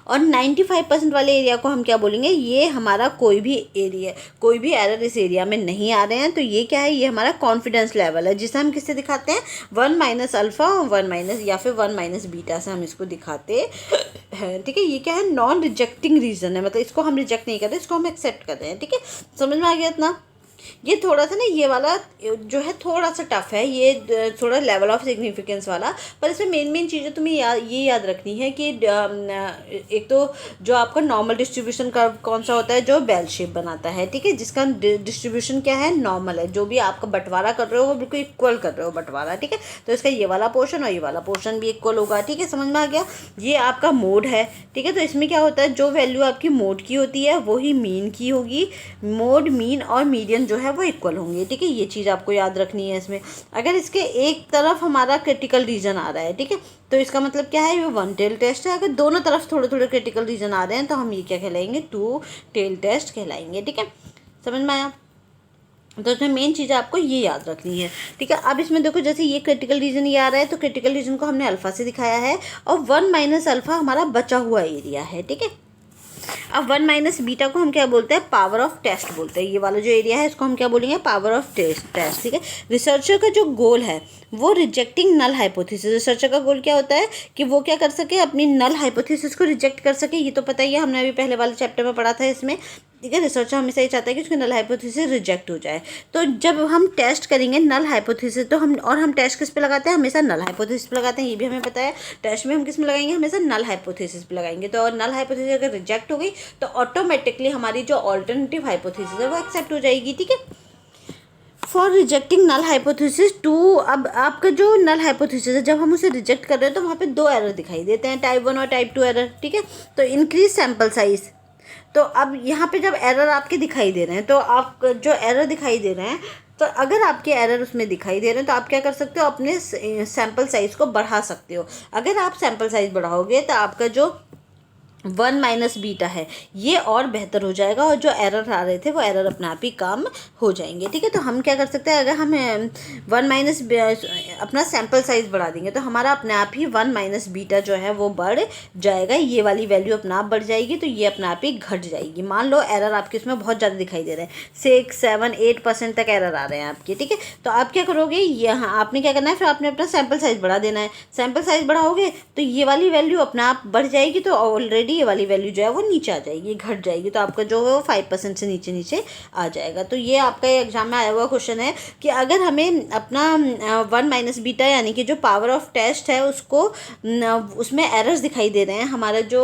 और 95% वाले एरिया को हम क्या बोलेंगे, ये हमारा कोई भी एरर इस एरिया में नहीं आ रहे हैं। तो ये क्या है, ये हमारा कॉन्फिडेंस लेवल है, जिसे हम किससे दिखाते हैं, 1 - अल्फ़ा और 1 - या फिर 1 - बीटा से हम इसको दिखाते हैं, ठीक है। ये क्या है, नॉन रिजेक्टिंग रीजन है, मतलब इसको हम रिजेक्ट नहीं कर रहे, इसको हम एक्सेप्ट कर रहे हैं, ठीक है। समझ में आ गया इतना? ये थोड़ा सा ना, ये वाला जो है थोड़ा सा टफ है, ये थोड़ा लेवल ऑफ सिग्निफिकेंस वाला। पर इसमें मेन चीज़ें तुम्हें ये याद रखनी है कि एक तो जो आपका नॉर्मल डिस्ट्रीब्यूशन कर्व कौन सा होता है, जो बेल शेप बनाता है, ठीक है, जिसका डिस्ट्रीब्यूशन क्या है, नॉर्मल है। जो भी आपका बंटवारा कर रहे हो वो बिल्कुल इक्वल कर रहे हो बंटवारा, ठीक है। तो इसका ये वाला पोर्शन और ये वाला पोर्शन भी इक्वल होगा, ठीक है। समझ में आ गया? ये आपका मोड है, ठीक है। तो इसमें क्या होता है, जो वैल्यू आपकी मोड की होती है वही मीन की होगी। मोड, मीन और मीडियन जो है वो इक्वल होंगे, ठीक है। ये चीज़ आपको याद रखनी है इसमें। अगर इसके एक तरफ हमारा क्रिटिकल रीजन आ रहा है, ठीक है, तो इसका मतलब क्या है, ये वन टेल टेस्ट है। अगर दोनों तरफ थोड़े थोड़े क्रिटिकल रीजन आ रहे हैं तो हम ये क्या कहलाएंगे, टू टेल टेस्ट कहलाएंगे, ठीक है। समझ में आया? तो इसमें मेन चीज़ आपको ये याद रखनी है, ठीक है। अब इसमें देखो, जैसे ये क्रिटिकल रीजन ये आ रहा है तो क्रिटिकल रीजन को हमने अल्फ़ा से दिखाया है और 1 - अल्फ़ा हमारा बचा हुआ एरिया है, ठीक है। अब 1 - बीटा को हम क्या बोलते हैं, पावर ऑफ टेस्ट बोलते हैं। ये वाला जो एरिया है इसको हम क्या बोलेंगे, पावर ऑफ टेस्ट, ठीक है। रिसर्चर का जो गोल है वो रिजेक्टिंग नल हाइपोथेसिस। रिसर्चर का गोल क्या होता है कि वो क्या कर सके, अपनी नल हाइपोथेसिस को रिजेक्ट कर सके। ये तो पता ही है, हमने अभी पहले वाले चैप्टर में पढ़ा था इसमें, ठीक है। रिसर्चर हमेशा ये चाहता है कि उसकी नल हाइपोथेसिस रिजेक्ट हो जाए। तो जब हम टेस्ट करेंगे नल हाइपोथेसिस, तो हम टेस्ट किस पे लगाते हैं, हमेशा नल हाइपोथेसिस पे लगाते हैं, ये भी हमें पता है। टेस्ट में हम किस में लगाएंगे, हमेशा नल हाइपोथेसिस पे लगाएंगे। तो और नल हाइपोथेसिस अगर रिजेक्ट हो गई तो ऑटोमेटिकली हमारी जो ऑल्टरनेटिव हाइपोथेसिस है वो एक्सेप्ट हो जाएगी, ठीक है। For rejecting null hypothesis too, अब आपका जो नल हाइपोथेसिस है जब हम उसे रिजेक्ट कर रहे हैं तो वहाँ पे दो एरर दिखाई देते हैं, टाइप 1 और टाइप 2 एरर, ठीक है। तो इंक्रीज सैम्पल साइज। तो अब यहाँ पे जब एरर आपके दिखाई दे रहे हैं, तो आप जो एरर दिखाई दे रहे हैं, तो अगर आपके एरर उसमें दिखाई दे रहे हैं तो आप क्या कर सकते हो, अपने सैम्पल साइज़ को बढ़ा सकते हो। अगर आप सैम्पल साइज़ बढ़ाओगे तो आपका जो 1 - बीटा है ये और बेहतर हो जाएगा और जो एरर आ रहे थे वो एरर अपने आप ही कम हो जाएंगे, ठीक है। तो हम क्या कर सकते हैं, अगर हम 1 - अपना सैम्पल साइज़ बढ़ा देंगे तो हमारा अपने आप ही 1 - बीटा जो है वो बढ़ जाएगा। ये वाली वैल्यू अपने आप बढ़ जाएगी, तो ये अपने आप ही घट जाएगी। मान लो एरर आपके इसमें बहुत ज़्यादा दिखाई दे रहे हैं, 6, 7, 8% तक एरर आ रहे हैं आपके, ठीक है। तो आप क्या करोगे, यहाँ आपने क्या करना है, फिर आपने अपना सैम्पल साइज़ बढ़ा देना है। सैम्पल साइज़ बढ़ाओगे तो ये वाली वैल्यू अपने आप बढ़ जाएगी। तो ऑलरेडी ऑलरेडी ये वाली वैल्यू जो है वो नीचे आ जाएगी, घट जाएगी, तो आपका जो है वो 5% से नीचे नीचे आ जाएगा। तो ये आपका एग्जाम में आया हुआ क्वेश्चन है कि अगर हमें अपना 1 माइनस बीटा यानी कि जो पावर ऑफ टेस्ट है उसको उसमें एरर्स दिखाई दे रहे हैं, हमारा जो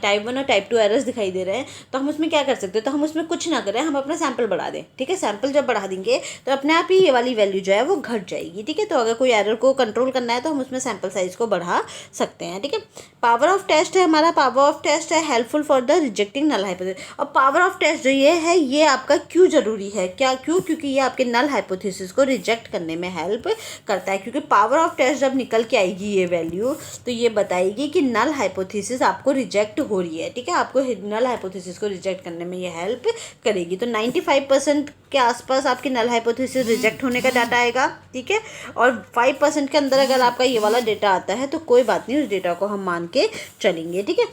टाइप 1 और टाइप 2 एरर्स दिखाई दे रहे हैं, तो हम उसमें क्या कर सकते हैं, तो हम उसमें कुछ ना करें, हम अपना सैंपल बढ़ा दें। ठीक है, सैंपल जब बढ़ा देंगे तो अपने आप ही ये वाली वैल्यू जो है वो घट जाएगी। ठीक है, तो अगर कोई एरर को कंट्रोल करना है तो हम उसमें सैंपल साइज को बढ़ा सकते हैं। ठीक है, पावर ऑफ टेस्ट है हमारा, पावर ऑफ टेस्ट है helpful for the rejecting null hypothesis. और पावर ऑफ टेस्ट जो ये है ये आपका क्यों जरूरी है, क्या क्यों, क्योंकि ये आपके नल हाइपोथेसिस को रिजेक्ट करने में हेल्प करता है। क्योंकि पावर ऑफ टेस्ट जब निकल के आएगी ये वैल्यू, तो ये बताएगी कि नल हाइपोथेसिस आपको रिजेक्ट हो रही है। ठीक है, आपको नल हाइपोथेसिस को रिजेक्ट करने में ये हेल्प करेगी। तो 95% के आसपास आपकी नल हाइपोथेसिस रिजेक्ट होने का डाटा आएगा। ठीक है, और 5% के अंदर अगर आपका ये वाला डेटा आता है तो कोई बात नहीं, उस डेटा को हम मान के चलेंगे। ठीक है,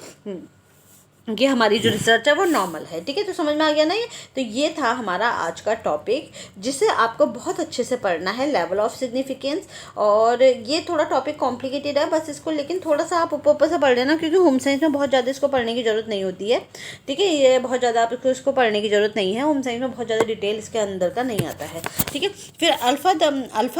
कि हमारी जो रिसर्च है वो नॉर्मल है। ठीक है, तो समझ में आ गया ना ये। तो ये था हमारा आज का टॉपिक, जिसे आपको बहुत अच्छे से पढ़ना है, लेवल ऑफ सिग्निफिकेंस। और ये थोड़ा टॉपिक कॉम्प्लिकेटेड है, बस इसको लेकिन थोड़ा सा आप ऊपर से पढ़ लेना, क्योंकि होम साइंस में बहुत ज़्यादा इसको पढ़ने की ज़रूरत नहीं होती है। ठीक है, ये बहुत ज़्यादा आपको इसको पढ़ने की ज़रूरत नहीं है, होम साइंस में बहुत ज़्यादा डिटेल इसके अंदर का नहीं आता है। ठीक है, फिर अल्फ़ा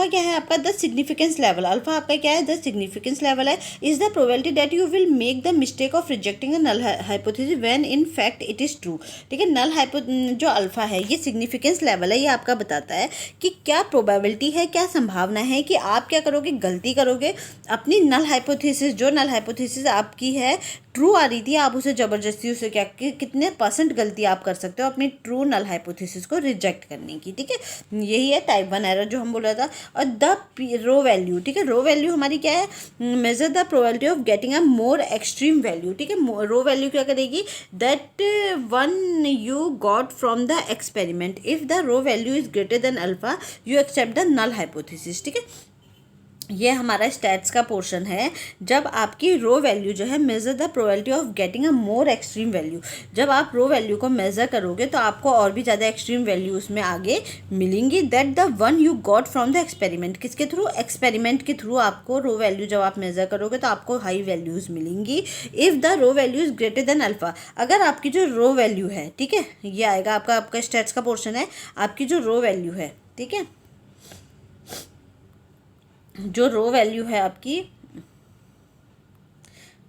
क्या है आपका, द सिग्निफिकेंस लेवल। अल्फ़ा आपका क्या है, द सिग्निफिकेंस लेवल है, is the probability that you will make the mistake of rejecting a null hypothesis when in fact it is true. ठीक है, नल हाइपो जो अल्फ़ा है ये सिग्निफिकेंस लेवल है, ये आपका बताता है कि क्या प्रोबेबिलिटी है, क्या संभावना है कि आप क्या करोगे, गलती करोगे, अपनी नल हाइपोथेसिस, जो नल हाइपोथेसिस आपकी है ट्रू आ रही थी, आप उसे ज़बरदस्ती उसे क्या कि कितने % गलती आप कर सकते हो अपनी ट्रू नल हाइपोथेसिस को रिजेक्ट करने की। ठीक है, यही है टाइप 1 एरर जो हम बोल रहा था। और द रो वैल्यू, ठीक है, रो वैल्यू हमारी क्या है, measure the probability of getting a more extreme value. ठीक है, रो वैल्यू क्या करेगी, that one you got from the experiment, if the rho value is greater than alpha you accept the null hypothesis. ठीक है, ये हमारा स्टैट्स का पोर्शन है। जब आपकी रो वैल्यू जो है, measure the probability of getting a more extreme value, जब आप रो वैल्यू को मेजर करोगे तो आपको और भी ज़्यादा एक्सट्रीम वैल्यू उसमें आगे मिलेंगी। That the one you got from the experiment, किसके थ्रू, एक्सपेरिमेंट के थ्रू आपको रो वैल्यू जब आप मेजर करोगे तो आपको हाई वैल्यूज़ मिलेंगी। If the rho value is greater than alpha, अगर आपकी जो रो वैल्यू है, ठीक है, ये आएगा आपका स्टैट्स का पोर्शन है, आपकी जो रो वैल्यू है, ठीक है, जो रो वैल्यू है आपकी,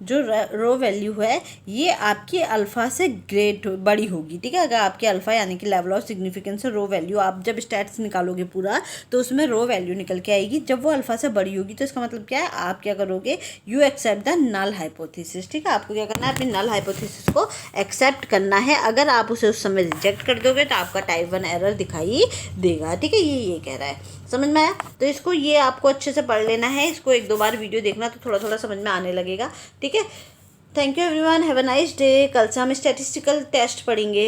जो रो वैल्यू है ये आपकी अल्फ़ा से ग्रेट बड़ी होगी। ठीक है, अगर आपकी अल्फ़ा यानी कि level of significance rho value, आप जब स्टैट्स निकालोगे पूरा तो उसमें रो वैल्यू निकल के आएगी, जब वो अल्फ़ा से बड़ी होगी तो इसका मतलब क्या है, आप क्या करोगे, you accept the null hypothesis. ठीक है, आपको क्या करना है, अपनी नल हाइपोथेसिस को एक्सेप्ट करना है। अगर आप उसे उस समय रिजेक्ट कर दोगे तो आपका टाइप 1 एरर दिखाई देगा। ठीक है, ये कह रहा है, समझ में आया। तो इसको ये आपको अच्छे से पढ़ लेना है, इसको 1-2 बार वीडियो देखना तो थोड़ा थोड़ा समझ में आने लगेगा। ठीक है, thank you everyone, have a nice day. कल से हम स्टैटिस्टिकल टेस्ट पढ़ेंगे।